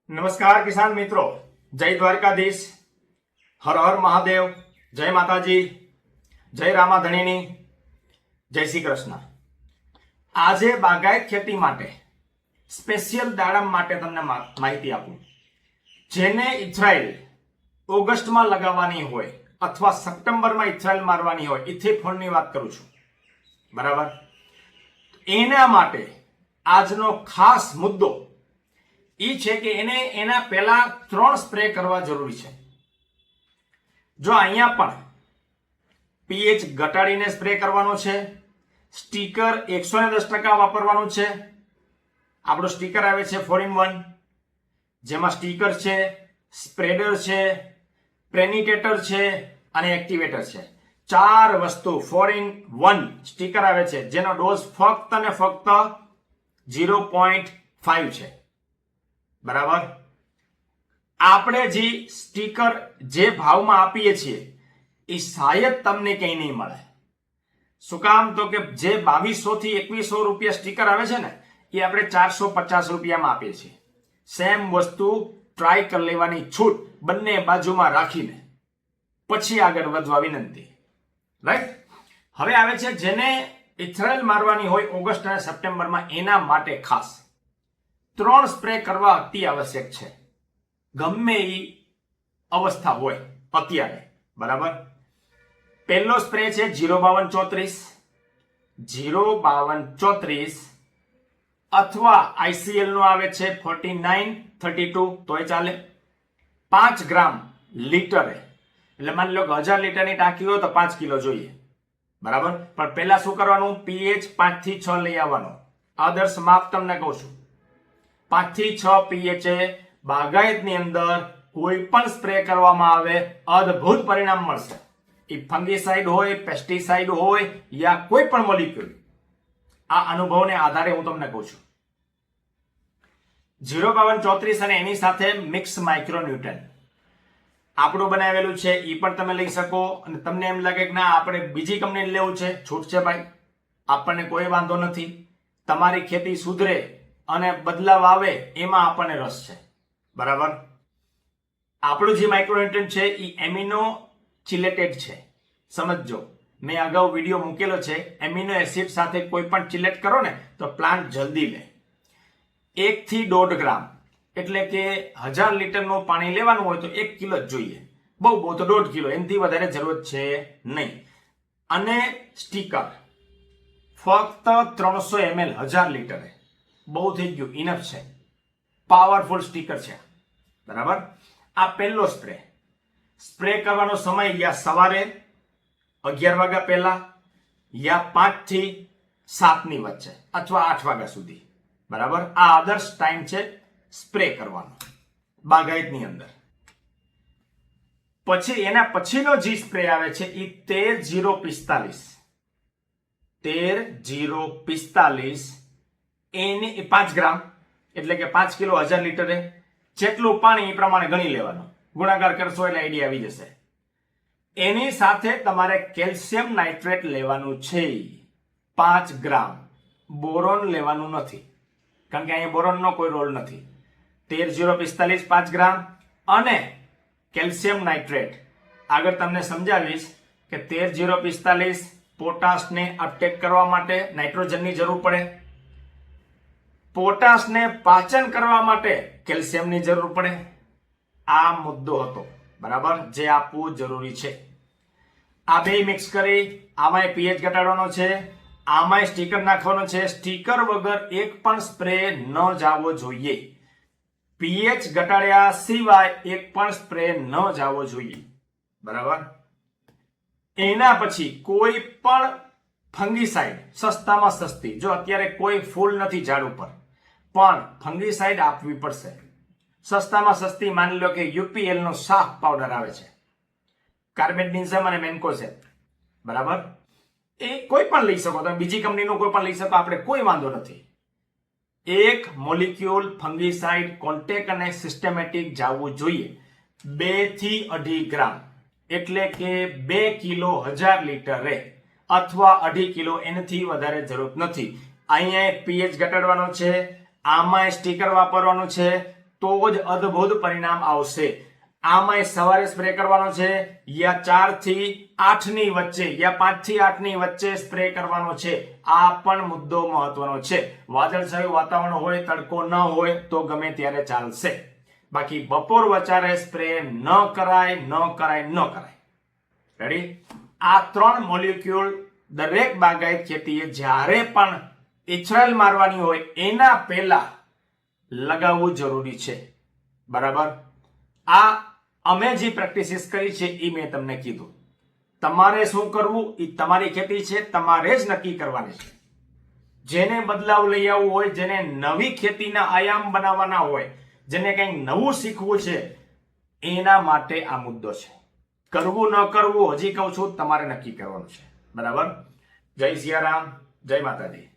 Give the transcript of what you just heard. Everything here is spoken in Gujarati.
નમસ્કાર કિસાન મિત્રો, જય દ્વારકાધીશ, હર હર મહાદેવ, જય માતાજી, જય રામાધણીની, જય શ્રી કૃષ્ણ. આજે બાગાયત ખેતી માટે સ્પેશિયલ દાડમ માટે તમને માહિતી આપું. જેને ઇથરાઇલ ઓગસ્ટમાં લગાવવાની હોય અથવા સપ્ટેમ્બરમાં ઇથરાઇલ મારવાની હોય, ઇથેફોનની વાત કરું છું, બરાબર? એના માટે આજનો ખાસ મુદ્દો એ છે કે એને એના પહેલા 3 સ્પ્રે કરવા જરૂરી છે. જો અહીંયા પણ પીએચ ઘટાડીને સ્પ્રે કરવાનો છે, સ્ટીકર 110% વાપરવાનું છે. આપણો સ્ટીકર આવે છે 4in1, જેમાં સ્ટીકર છે, સ્પ્રેડર છે, પ્રેનિટેટર છે અને એક્ટિવેટર છે. 4 વસ્તુ 4in1 સ્ટીકર આવે છે, જેનો ડોઝ ફક્ત ને ફક્ત 0.5 છે, બરાબર? આપણે જે સ્ટીકર જે ભાવમાં આપીએ છીએ એ શાયદ તમને કંઈ નહીં મળે. શું કામ? તો કે જે 2200 થી 2100 રૂપિયા સ્ટીકર આવે છે ને, એ આપણે 450 રૂપિયામાં આપીએ છીએ. સેમ વસ્તુ ટ્રાય કરી લેવાની છૂટ બંને બાજુમાં રાખીને પછી આગળ વધવા વિનંતી, રાઈટ? હવે આવે છે જેને ઇથરાઇલ મારવાની હોય ઓગસ્ટ અને સપ્ટેમ્બરમાં, એના માટે ખાસ 3 સ્પ્રે કરવા અતિ આવશ્યક છે, ગમે એ અવસ્થા હોય અત્યારે, બરાબર? પહેલો સ્પ્રે છે 05234 અથવા ICL નો આવે છે 4932, તોય ચાલે. 5 ગ્રામ લીટરે, એટલે માની લો કે 1000 લીટરની ટાંકી હોય તો 5 કિલો જોઈએ, બરાબર? પણ પહેલા શું કરવાનું? પીએચ 5 થી 6 લઈ આવવાનો. આદર્શ માપ તમને કહું છું, 5 થી 6 પીએચએ બાગાયતની અંદર કોઈ પણ સ્પ્રે કરવામાં આવે અદ્ભુત પરિણામ મળશે. એ ફંગીસાઇડ હોય, પેસ્ટિસાઇડ હોય યા કોઈ પણ મોલિક્યુલ. આ અનુભવને આધારે હું તમને કહું છું. 05234 અને એની સાથે મિક્સ માઇક્રોન્યુટ્રન આપણું બનાવેલું છે, એ પણ તમે લઈ શકો. અને તમને એમ લાગે કે ના આપણે બીજી કંપની લેવું છે, છૂટ છે ભાઈ, આપણને કોઈ વાંધો નથી. તમારી ખેતી સુધરે અને બદલાવ આવે એમાં આપણને રસ છે, બરાબર? આપણું જે માઇક્રોન્યુટ્રન છે એ એમિનો ચિલેટેડ છે. સમજો, મેં અગાઉ વિડીયો મૂકેલો છે. એમિનો એસિડ સાથે કોઈ પણ ચિલેટ કરો ને તો પ્લાન્ટ જલ્દી લે. 1 થી 1.5 ગ્રામ, એટલે કે 1000 લીટરનું પાણી લેવાનું હોય તો 1 કિલો જ જોઈએ. બહુ તો 1.5 કિલો, એનાથી વધારે જરૂરત છે નહીં. અને સ્ટીકર ફક્ત 300 ml 1000 લીટરે, બહુ થઈ ગયું, ઇનફ છે. પાવરફુલ સ્ટીકર છે, બરાબર? આ પહેલો સ્પ્રે. સ્પ્રે કરવાનો સમય યા સવારે 11 વાગ્યા પહેલા યા 5 થી 7 ની વચ્ચે અથવા 8 વાગ્યા સુધી, બરાબર? આ આદર્શ ટાઈમ છે સ્પ્રે કરવાનો બાગાયતની અંદર. પછી એના પછીનો જે સ્પ્રે આવે છે એ 13045 એને 5 ગ્રામ, એટલે કે 5 કિલો 1000 લીટરે. જેટલું પાણી એ પ્રમાણે ગણી લેવાનું, ગુણાકાર કરશો એટલે આઈડિયા આવી જશે. એની સાથે તમારે કેલ્શિયમ નાઇટ્રેટ લેવાનું છે 5 ગ્રામ. બોરોન લેવાનું નથી, કારણ કે અહીંયા બોરોનનો કોઈ રોલ નથી. 13045 5 ગ્રામ અને કેલ્શિયમ નાઇટ્રેટ. આગળ તમને સમજાવીશ કે 13045 પોટાશને અપટેક કરવા માટે નાઇટ્રોજનની જરૂર પડે, પોટાશને પાચન કરવા માટે કેલ્શિયમની જરૂર પડે. આ મુદ્દો હતો, બરાબર, જે આપવું જરૂરી છે. આ બે મિક્સ કરી આમાંય પીએચ ઘટાડવાનો છે, આમાંય સ્ટીકર નાખવાનો છે. સ્ટીકર વગર એક પણ સ્પ્રે ન જાવો જોઈએ. પીએચ ઘટાડ્યા સિવાય એક પણ સ્પ્રે ન જાવો જોઈએ, બરાબર? એના પછી કોઈ પણ ફંગીસાઇડ સસ્તામાં સસ્તી, જો અત્યારે કોઈ ફૂલ નથી ઝાડ ઉપર, પણ ફંગીસાઇડ આપવી પડશે. સસ્તામાં સસ્તી માની લો કે UPL નો સાફ પાવડર આવે છે, કાર્બેન્ડિઝમ અને મેન્કોઝેબ, બરાબર? એ કોઈ પણ લઈ શકો તમે, બીજી કંપનીનું કોઈ પણ લઈ શકો, આપણે કોઈ વાંધો નથી. એક મોલિક્યુલ ફંગીસાઇડ કોન્ટેક અને સિસ્ટમેટિક જવું જોઈએ 2 થી 2.5 ગ્રામ, એટલે કે 2 કિલો 1000 લીટરે અથવા 2.5 કિલો, એનાથી વધારે જરૂર નથી. અહીંયા પીએચ ઘટાડવાનો છે, આમાં સ્ટીકર વાપરવાનું છે, તો જ અદ્ભુત પરિણામ આવશે. આમાં સવારે સ્પ્રે કરવાનો છે યા 4 થી 8 ની વચ્ચે યા 5 થી 8 ની વચ્ચે સ્પ્રે કરવાનો છે. આ પણ મુદ્દો મહત્વનો છે. વાદળછાયું વાતાવરણ હોય, તડકો ન હોય તો ગમે ત્યારે ચાલશે. બાકી બપોર વચારે સ્પ્રે ન કરાય. રેડી? આ 3 મોલિક્યુલ દરેક બાગાયત ખેતીએ જ્યારે પણ ઇથરાઇલ મારવાની હોય એના પહેલા લગાવવું જરૂરી છે. બરાબર? આ અમે જે પ્રેક્ટિસિસ કરી છે એ મેં તમને કીધું. તમારે શું કરવું એ તમારી ખેતી છે, તમારે જ નક્કી કરવાની છે. જેને બદલાવ લઈ આવવું હોય, જેને નવી ખેતીના આયામ બનાવવાના હોય, જેને કંઈક નવું શીખવું છે, એના માટે આ મુદ્દો છે. કરવું ન કરવું હજી કહું છું, તમારે નક્કી કરવાનું છે. બરાબર? જય સિયારામ, જય માતાજી.